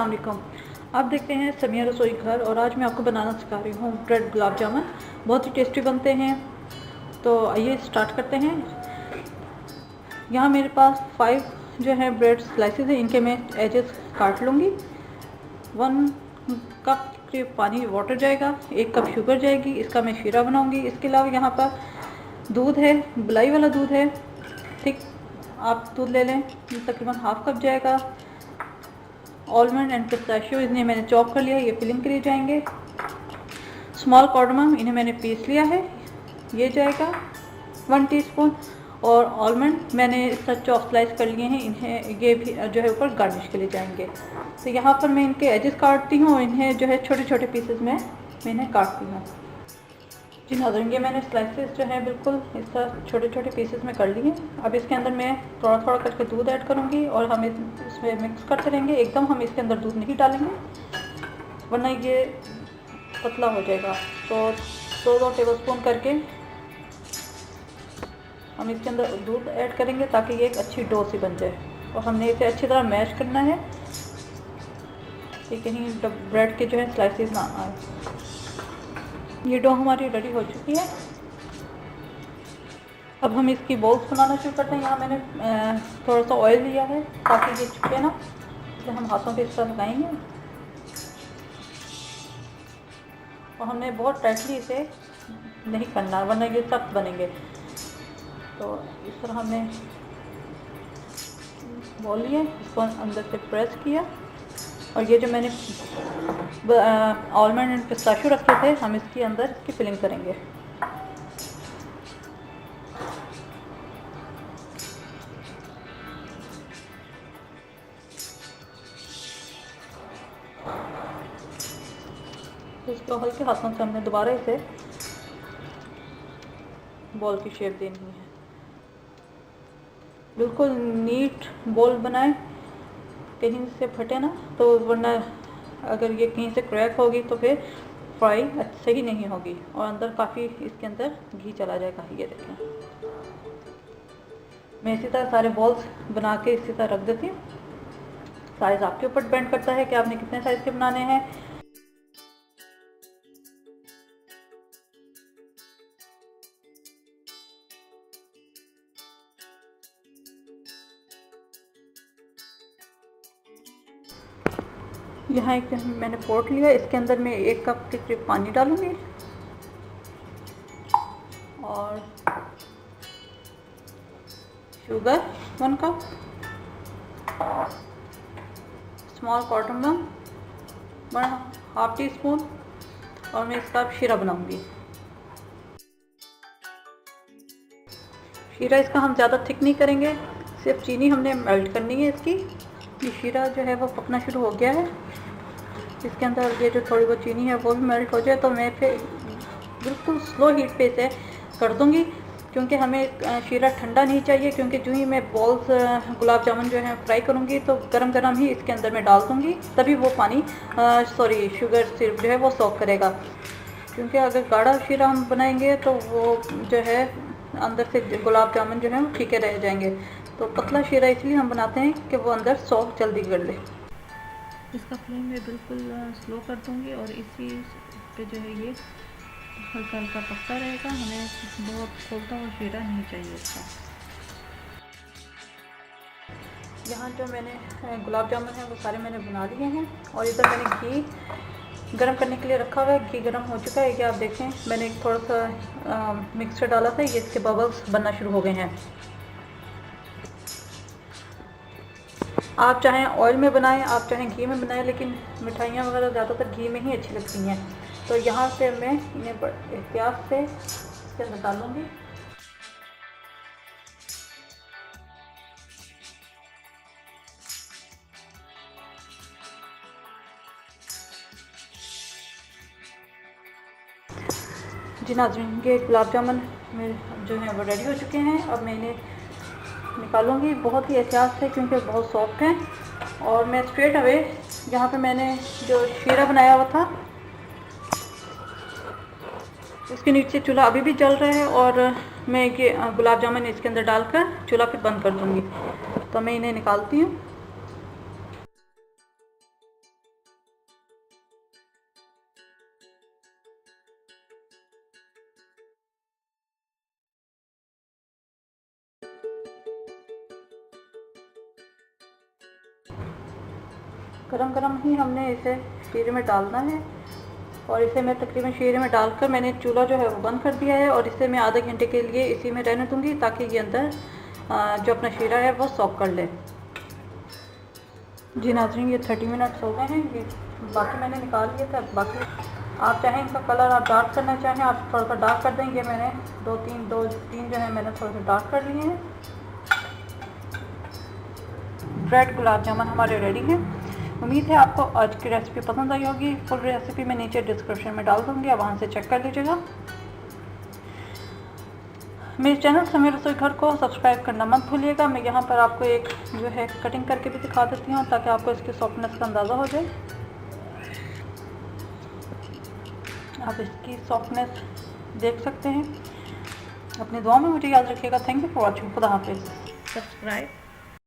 अस्सलाम वालेकुम। आप देखते हैं समिया रसोई घर और आज मैं आपको बनाना सिखा रही हूँ ब्रेड गुलाब जामुन। बहुत ही टेस्टी बनते हैं। तो आइए स्टार्ट करते हैं। यहाँ मेरे पास 5 जो है ब्रेड स्लाइसेस हैं, इनके मैं एजेस काट लूँगी। 1 कप के पानी वाटर जाएगा, 1 कप शुगर जाएगी, इसका मैं शीरा बनाऊँगी। इसके अलावा यहाँ पर दूध है, मलाई वाला दूध है, ठीक आप दूध ले लें, तकरीबन हाफ कप जाएगा। आलमंड एंड पिस्ताशियो इन्हें मैंने चॉप कर लिया है, ये फिलिंग के लिए जाएंगे। स्मॉल कार्डमम इन्हें मैंने पीस लिया है, ये जाएगा 1 टीस्पून। और आलमंड मैंने इसका चॉप स्लाइस कर लिए हैं, इन्हें ये भी जो है ऊपर गार्निश के लिए जाएंगे। तो यहाँ पर मैं इनके एजेस काटती हूँ और इन्हें जो है छोटे छोटे पीसेस में मैं इन्हें काटती हूँ। जी नाज़रीन, ये मैंने स्लाइसेस जो है बिल्कुल इस तरह छोटे छोटे पीसेस में कर लिए। अब इसके अंदर मैं थोड़ा थोड़ा करके दूध ऐड करूँगी और हम इसमें मिक्स करते रहेंगे। एकदम हम इसके अंदर दूध नहीं डालेंगे वरना ये पतला हो जाएगा। तो 2 टेबलस्पून करके हम इसके अंदर दूध ऐड करेंगे ताकि ये एक अच्छी डो सी बन जाए। और हमने इसे अच्छी तरह मैश करना है कि कहीं ब्रेड के जो है स्लाइसेस ना आए। ये डो हमारी रेडी हो चुकी है। अब हम इसकी बॉल्स बनाना शुरू करते हैं। यहाँ मैंने थोड़ा सा ऑयल लिया है ताकि ये चिपके ना, इसलिए हम हाथों पे इस तरह लगाएंगे और हमने बहुत टाइटली इसे नहीं करना वरना ये सख्त बनेंगे। तो इस तरह हमने बॉल लिया, इसको अंदर से प्रेस किया और ये जो मैंने आलमंड एंड पिस्ताशियो रखे थे हम इसके अंदर इसकी फिलिंग करेंगे। तो इसको हल्के हाथों से हमने दोबारा इसे बॉल की शेप देनी है। बिल्कुल नीट बॉल बनाएं, कहीं से फटे ना, तो वरना अगर ये कहीं से क्रैक होगी तो फिर फ्राई अच्छे ही नहीं होगी और अंदर काफ़ी इसके अंदर घी चला जाएगा। ये देखें, मैं इसी तरह सारे बॉल्स बना के इसी तरह रख देती हूँ। साइज़ आपके ऊपर डिपेंड करता है कि आपने कितने साइज़ के बनाने हैं। यहाँ एक मैंने पॉट लिया, इसके अंदर मैं 1 कप के करीब पानी डालूंगी और sugar 1 cup, small cardamom 1/2 teaspoon और मैं इसका शीरा बनाऊंगी। शीरा इसका हम ज़्यादा थिक नहीं करेंगे, सिर्फ चीनी हमने मेल्ट करनी है इसकी। ये शीरा जो है वो पकना शुरू हो गया है, इसके अंदर ये जो थोड़ी बहुत चीनी है वो भी मेल्ट हो जाए तो मैं फिर बिल्कुल स्लो हीट पे इसे कर दूंगी, क्योंकि हमें शीरा ठंडा नहीं चाहिए। क्योंकि जो ही मैं बॉल्स गुलाब जामुन जो है फ्राई करूंगी तो गरम गरम ही इसके अंदर मैं डाल दूंगी, तभी वो पानी शुगर सिरप जो है वो सोक करेगा। क्योंकि अगर गाढ़ा शीरा हम बनाएंगे तो वो जो है अंदर से गुलाब जामुन जो है वो फीके रह जाएंगे। तो पतला शीरा इसलिए हम बनाते हैं कि वो अंदर सोक जल्दी कर ले। इसका फ्लेम मैं बिल्कुल स्लो कर दूंगी और इसी पे जो है ये हल्का हल्का पकता रहेगा। हमें बहुत खोलता हुआ शीरा नहीं चाहिए इसका। यहाँ जो मैंने गुलाब जामुन है वो सारे मैंने बना लिए हैं और इधर मैंने घी गरम करने के लिए रखा हुआ है। घी गरम हो चुका है, ये आप देखें मैंने थोड़ा सा मिक्सचर डाला था, ये इसके बबल्स बनना शुरू हो गए हैं। आप चाहें ऑयल में बनाएं, आप चाहें घी में बनाएं, लेकिन मिठाइयाँ वगैरह ज़्यादातर घी में ही अच्छी लगती हैं। तो यहाँ से मैं इन्हें एहतियात से इसके अंदर डालूँगी। जी नाज़रीन, ये गुलाब जामुन जो है वो रेडी हो चुके हैं। अब मैं इन्हें निकालूंगी बहुत ही एहतियात से क्योंकि बहुत सॉफ्ट हैं। और मैं स्ट्रेट अवे यहाँ पे मैंने जो शीरा बनाया हुआ था उसके नीचे चूल्हा अभी भी जल रहा है और मैं ये गुलाब जामुन इसके अंदर डालकर चूल्हा फिर बंद कर दूँगी। तो मैं इन्हें निकालती हूँ। गरम गरम ही हमने इसे शीरे में डालना है और इसे मैं तकरीबन शीरे में डालकर मैंने चूल्हा जो है वो बंद कर दिया है और इसे मैं आधे घंटे के लिए इसी में रहने दूँगी ताकि ये अंदर जो अपना शीरा है वो सॉक कर ले। जी नाज़रीन, ये 30 मिनट्स हो गए हैं। ये बाकी मैंने निकाल लिया था। बाकी आप चाहें इनका कलर आप डार्क करना चाहें आप थोड़ा सा डार्क कर देंगे। मैंने दो तीन जो है मैंने थोड़ा सा डार्क कर लिए हैं। ब्रेड गुलाब जामुन हमारे रेडी हैं। उम्मीद है आपको आज की रेसिपी पसंद आई होगी। फुल रेसिपी मैं नीचे डिस्क्रिप्शन में डाल दूँगी, आप वहाँ से चेक कर लीजिएगा। मेरे चैनल समीर रसोई घर को सब्सक्राइब करना मत भूलिएगा। मैं यहाँ पर आपको एक जो है कटिंग करके भी दिखा देती हूँ ताकि आपको इसकी सॉफ्टनेस का अंदाज़ा हो जाए। आप इसकी सॉफ्टनेस देख सकते हैं। अपनी दुआ में मुझे याद रखिएगा। Thank you for watching. खुदा हाफिज़। सब्सक्राइब